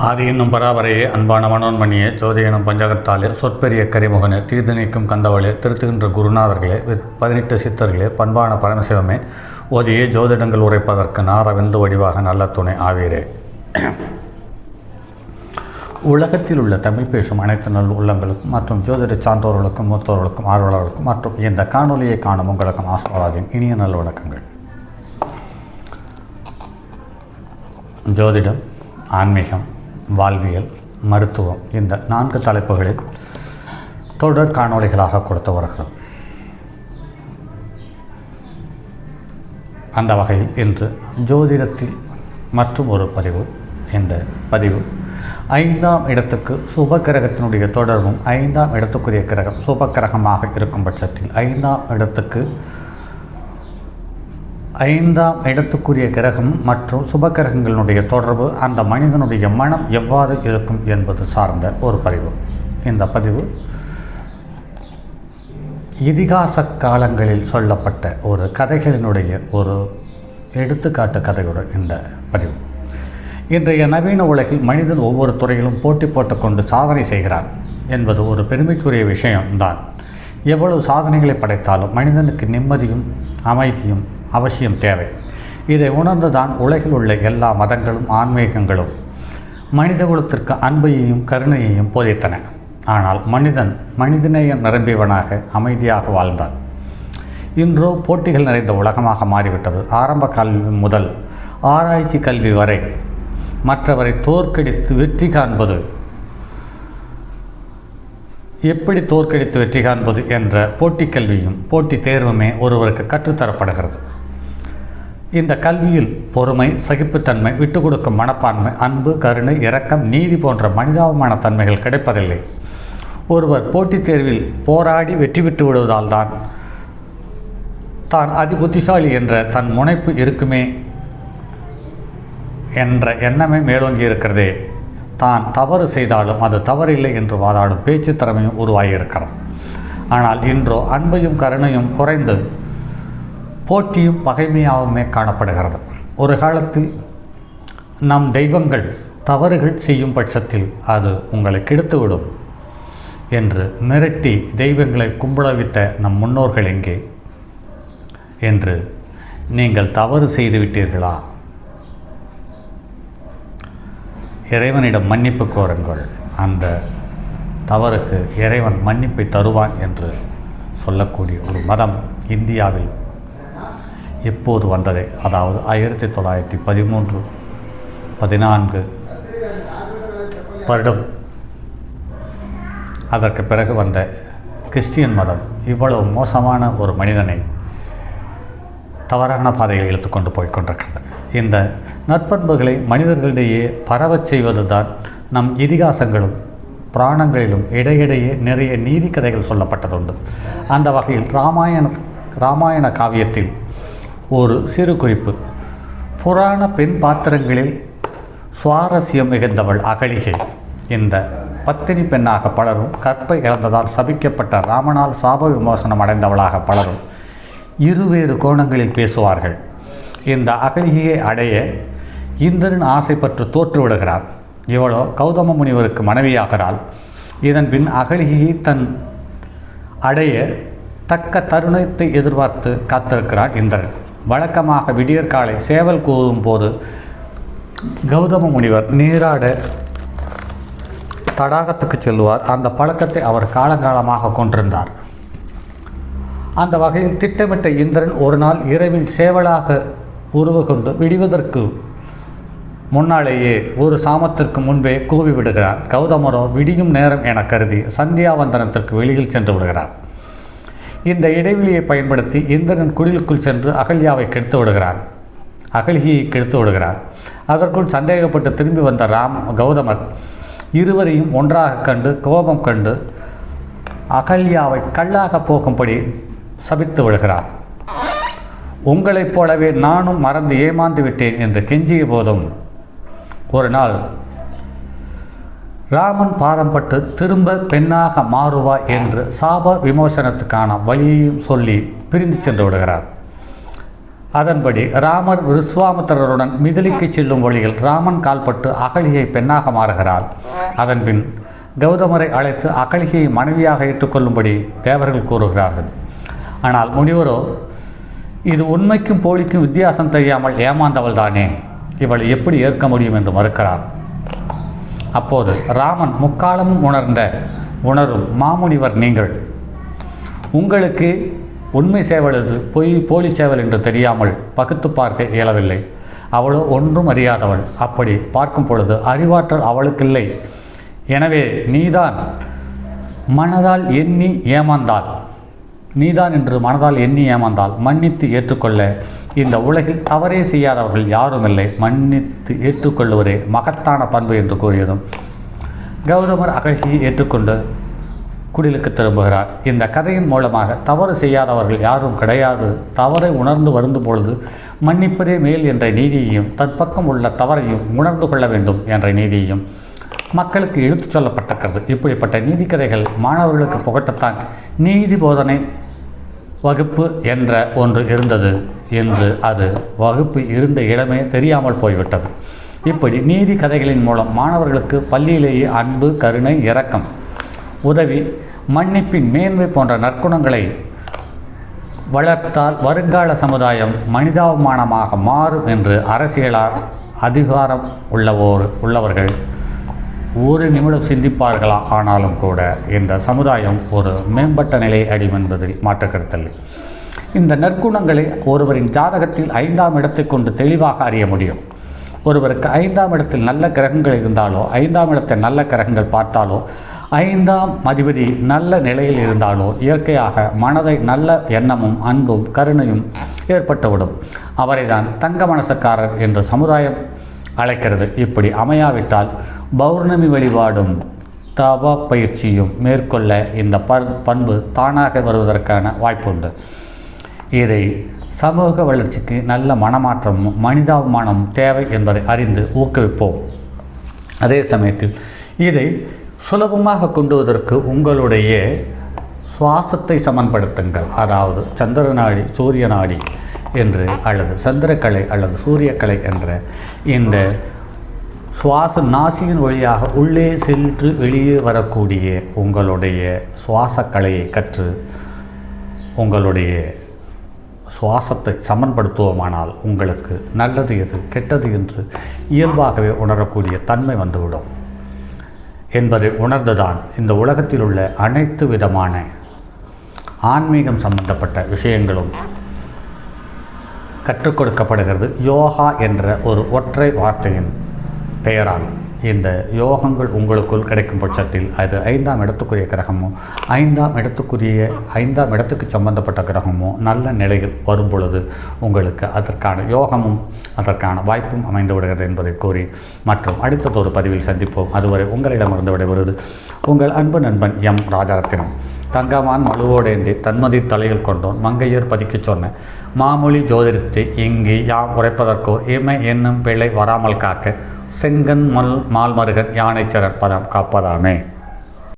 ஆதி என்னும் பராபரையே அன்பான மனோன்மணியே ஜோதி எனும் பஞ்சகத்தாலே சொற்பெரிய கரிமுகனே தீர்த்து நீக்கும் கந்தவளே திருத்துகின்ற குருநாதர்களே 18 சித்தர்களே பண்பான பரமசிவமே ஓதியே ஜோதிடங்கள் உரைப்பதற்கு நாரவிந்து வடிவாக நல்ல துணை ஆவீரே. உலகத்தில் உள்ள தமிழ் பேசும் அனைத்து நல் உள்ளங்களுக்கும் மற்றும் ஜோதிட சான்றோர்களுக்கும் மூத்தோர்களுக்கும் ஆர்வலர்களுக்கும் மற்றும் இந்த காணொலியை காணும் உங்களுக்கும் ஆஸ்வாதின் இனிய நல் வணக்கங்கள். ஜோதிடம், ஆன்மீகம், வாழ்வியல், மருத்துவம் இந்த 4 தலைப்புகளில் தொடர் காணொளிகளாக கொடுத்து வருகிறோம். அந்த வகையில் இன்று ஜோதிடத்தில் மற்றும் ஒரு பதிவு. இந்த பதிவு 5ஆம் இடத்துக்கு சுபக்கிரகத்தினுடைய தொடர்பும் 5ஆம் இடத்துக்குரிய கிரகம் சுபக்கிரகமாக இருக்கும் பட்சத்தில் 5ஆம் இடத்துக்குரிய கிரகம் மற்றும் சுபக்கிரகங்களுடைய தொடர்பு அந்த மனிதனுடைய மனம் எவ்வாறு இருக்கும் என்பது சார்ந்த ஒரு பதிவு. இந்த பதிவு இதிகாச காலங்களில் சொல்லப்பட்ட ஒரு கதைகளினுடைய ஒரு எடுத்துக்காட்டு கதையுடன் இந்த பதிவு. இன்றைய நவீன உலகில் மனிதன் ஒவ்வொரு துறையிலும் போட்டி போட்டுக்கொண்டு சாதனை செய்கிறான் என்பது ஒரு பெருமைக்குரிய விஷயம்தான். எவ்வளவு சாதனைகளை படைத்தாலும் மனிதனுக்கு நிம்மதியும் அமைதியும் அவசியம் தேவை. இதை உணர்ந்துதான் உலகில் உள்ள எல்லா மதங்களும் ஆன்மீகங்களும் மனித குலத்திற்கு அன்பையையும் கருணையையும் போதித்தன. ஆனால் மனிதநேயம் நிரம்பியவனாக அமைதியாக வாழ்ந்தான். இன்றோ போட்டிகள் நிறைந்த உலகமாக மாறிவிட்டது. ஆரம்ப கல்வி முதல் ஆராய்ச்சி கல்வி வரை மற்றவரை தோற்கடித்து வெற்றி காண்பது, எப்படி தோற்கடித்து வெற்றி காண்பது என்ற போட்டி கல்வியும் போட்டி தேர்வுமே ஒருவருக்கு கற்றுத்தரப்படுகிறது. இந்த கல்வியில் பொறுமை, சகிப்புத்தன்மை, விட்டு கொடுக்கும் மனப்பான்மை, அன்பு, கருணை, இரக்கம், நீதி போன்ற மனிதாபிமான தன்மைகள் கிடைப்பதில்லை. ஒருவர் போட்டித் தேர்வில் போராடி வெற்றி பெற்று விடுவதால் தான் அதி புத்திசாலி என்ற தன் முனைப்பு இருக்குமே என்ற எண்ணமே மேலோங்கி இருக்கிறதே. தான் தவறு செய்தாலும் அது தவறில்லை என்று வாதாடும் பேச்சு திறமையும் உருவாகியிருக்கிறது. ஆனால் இன்றோ அன்பையும் கருணையும் குறைந்து போட்டியும் பகைமையாகவுமே காணப்படுகிறது. ஒரு காலத்தில் நம் தெய்வங்கள் தவறுகள் செய்யும் பட்சத்தில் அது உங்களை கெடுத்துவிடும் என்று மிரட்டி தெய்வங்களை கும்பிட வைத்த நம் முன்னோர்கள் எங்கே என்று நீங்கள் தவறு செய்து விட்டீர்களா? இறைவனிடம் மன்னிப்பு கோருங்கள். அந்த தவறுக்கு இறைவன் மன்னிப்பை தருவான் என்று சொல்லக்கூடிய ஒரு மதம் இந்தியாவில் எப்போது வந்ததே, அதாவது 1913-14 வருடம் அதற்கு பிறகு வந்த கிறிஸ்டியன் மதம் இவ்வளவு மோசமான ஒரு மனிதனை தவறான பாதையில் இழுத்து கொண்டு போய்கொண்டிருக்கிறது. இந்த நற்பண்புகளை மனிதர்களிடையே பரவச் செய்வது தான் நம் இதிகாசங்களும் புராணங்களிலும் இடையிடையே நிறைய நீதி கதைகள் சொல்லப்பட்டதுண்டு. அந்த வகையில் ராமாயண காவியத்தில் ஒரு சிறு குறிப்பு. புராண பெண் பாத்திரங்களில் சுவாரஸ்யம் மிகுந்தவள் அகலிகை. இந்த பத்தினி பெண்ணாக பலரும், கற்பை இழந்ததால் சபிக்கப்பட்ட ராமனால் சாப விமோசனம் அடைந்தவளாக பலரும் இருவேறு கோணங்களில் பேசுவார்கள். இந்த அகலிகையை அடைய இந்திரன் ஆசைப்பட்டு தோற்றுவிடுகிறார். இவளோ கௌதம முனிவருக்கு மனைவியாகிறாள். இதன் பின் அகலிகையை தன் அடைய தக்க தருணத்தை எதிர்பார்த்து காத்திருக்கிறான் இந்திரன். வழக்கமாக விடியற்காலை சேவல் கூறும் போது கௌதம முனிவர் நீராட தடாகத்துக்கு செல்வார். அந்த பழக்கத்தை அவர் காலங்காலமாக கொண்டிருந்தார். அந்த வகையில் திட்டமிட்ட இந்திரன் ஒரு நாள் இரவில் சேவலாக உருவகொண்டு விடுவதற்கு முன்னாலேயே ஒரு சாமத்திற்கு முன்பே கூவி விடுகிறார். கௌதமரோ விடியும் நேரம் என கருதி சந்தியாவந்தனத்திற்கு வெளியில் சென்று விடுகிறார். இந்த இடைவெளியை பயன்படுத்தி இந்திரன் குடிலுக்குள் சென்று அகல்யாவை கெடுத்து விடுகிறார். அதற்குள் சந்தேகப்பட்டு திரும்பி வந்த கௌதமர் இருவரையும் ஒன்றாக கண்டு கோபம் கண்டு அகல்யாவை கல்லாக போகும்படி சபித்து விடுகிறார். உங்களைப் போலவே நானும் மறந்து ஏமாந்து விட்டேன் என்று கெஞ்சிய போதும் ஒரு நாள் ராமன் பாரம்பட்டு திரும்ப பெண்ணாக மாறுவா என்று சாப விமோசனத்துக்கான வழியையும் சொல்லி பிரிந்து சென்று விடுகிறார். அதன்படி ராமர் விஸ்வாமித்திரருடன் மிதிலிக்கு செல்லும் வழியில் ராமன் கால்பட்டு அகலிகை பெண்ணாக மாறுகிறாள். அதன்பின் கௌதமரை அழைத்து அகலிகையை மனைவியாக ஏற்றுக்கொள்ளும்படி தேவர்கள் கூறுகிறார்கள். ஆனால் முனிவரோ இது உண்மைக்கும் போலிக்கும் வித்தியாசம் தெரியாமல் ஏமாந்தவள் தானே, இவளை எப்படி ஏற்க முடியும் என்று மறுக்கிறார். அப்போது ராமன் முக்காலமும் உணரும் மாமுனிவர் நீங்கள், உங்களுக்கு உண்மை சேவலது போலி சேவல் என்று தெரியாமல் பகுத்து பார்க்க இயலவில்லை. அவளோ ஒன்றும் அறியாதவள். அப்படி பார்க்கும் பொழுது அறிவாற்றல் அவளுக்கில்லை. எனவே நீதான் மனதால் எண்ணி ஏமாந்தால் மன்னித்து ஏற்றுக்கொள்ள இந்த உலகில் தவறே செய்யாதவர்கள் யாரும் இல்லை. மன்னித்து ஏற்றுக்கொள்வதே மகத்தான பண்பு என்று கூறியதும் கௌதமர் அகலிகையை ஏற்றுக்கொண்டு குடிலுக்கு திரும்புகிறார். இந்த கதையின் மூலமாக தவறு செய்யாதவர்கள் யாரும் கிடையாது, தவறை உணர்ந்து வருந்தும் பொழுது மன்னிப்பதே மேல் என்ற நீதியையும் தன் பக்கம் உள்ள தவறையும் உணர்ந்து கொள்ள வேண்டும் என்ற நீதியையும் மக்களுக்கு எடுத்துச் சொல்லப்பட்டிருக்கிறது. இப்படிப்பட்ட நீதி கதைகள் மாணவர்களுக்கு புகட்டத்தான் நீதி போதனை வகுப்பு என்ற ஒன்று இருந்தது என்று அது வகுப்பு இருந்த இடமே தெரியாமல் போய்விட்டது. இப்படி நீதி கதைகளின் மூலம் மாணவர்களுக்கு பள்ளியிலேயே அன்பு, கருணை, இரக்கம், உதவி, மன்னிப்பின் மேன்மை போன்ற நற்குணங்களை வளர்த்தால் வருங்கால சமுதாயம் மனிதாபிமானமாக மாறும் என்று அரசியலார் அதிகாரம் உள்ளவர்கள் ஒரு நிமிடம் சிந்திப்பார்களா? ஆனாலும் கூட இந்த சமுதாயம் ஒரு மேம்பட்ட நிலையை அடையும் என்பதில் மாற்றுக்கருத்தில்லை. இந்த நற்குணங்களை ஒருவரின் ஜாதகத்தில் 5ஆம் இடத்தை கொண்டு தெளிவாக அறிய முடியும். ஒருவருக்கு 5ஆம் இடத்தில் நல்ல கிரகங்கள் இருந்தாலோ, 5ஆம் இடத்தை நல்ல கிரகங்கள் பார்த்தாலோ, 5ஆம் அதிபதி நல்ல நிலையில் இருந்தாலோ இயற்கையாக மனதை நல்ல எண்ணமும் அன்பும் கருணையும் ஏற்பட்டுவிடும். அவரை தான் தங்க மனசக்காரர் என்று சமுதாயம் அழைக்கிறது. இப்படி அமையாவிட்டால் பௌர்ணமி வழிபாடும் தப பயிற்சியும் மேற்கொள்ள இந்த பண்பு தானாக வருவதற்கான வாய்ப்புண்டு. இதை சமூக வளர்ச்சிக்கு நல்ல மனமாற்றமும் மனிதாபிமானமும் தேவை என்பதை அறிந்து ஊக்குவிப்போம். அதே சமயத்தில் இதை சுலபமாக கொண்டுவதற்கு உங்களுடைய சுவாசத்தை சமன்படுத்துங்கள். அதாவது சந்திர நாடி, சூரிய நாடி என்று அல்லது சந்திரக்கலை அல்லது சூரியக்கலை என்ற இந்த சுவாச நாசியின் வழியாக உள்ளே சென்று வெளியே வரக்கூடிய உங்களுடைய சுவாசக்கலையை கற்று உங்களுடைய சுவாசத்தை சமன்படுத்துவோமானால் உங்களுக்கு நல்லது எது கெட்டது என்று இயல்பாகவே உணரக்கூடிய தன்மை வந்துவிடும் என்பதை உணர்ந்துதான் இந்த உலகத்தில் உள்ள அனைத்து விதமான ஆன்மீகம் சம்பந்தப்பட்ட விஷயங்களும் கற்றுக் கொடுக்கப்படுகிறது. யோகா என்ற ஒரு ஒற்றை வார்த்தையின் பெயரால் இந்த யோகங்கள் உங்களுக்குள் கிடைக்கும் பட்சத்தில் அது 5ஆம் இடத்துக்குரிய கிரகமோ 5ஆம் இடத்துக்கு சம்பந்தப்பட்ட கிரகமோ நல்ல நிலையில் வரும் பொழுது உங்களுக்கு அதற்கான யோகமும் அதற்கான வாய்ப்பும் அமைந்து விடுகிறது என்பதை கூறி மற்றும் அடுத்ததொரு பதிவில் சந்திப்போம். அதுவரை உங்களிடமிருந்து விடைபெறுவது உங்கள் அன்பு நண்பன் எம் ராஜரத்தினம். தங்கமான் மழுவோடேந்தி தன்மதி தலையில் கொண்டோன் மங்கையர் பதிக்கச் சொன்ன மாமொழி ஜோதிடத்தை இங்கு யாம் உரைப்பதற்கோ இமை என்னும் பிள்ளை வராமல் காக்க செங்கன் மால்மருகன் யானைச்சரர் பதம் காப்பதாமே.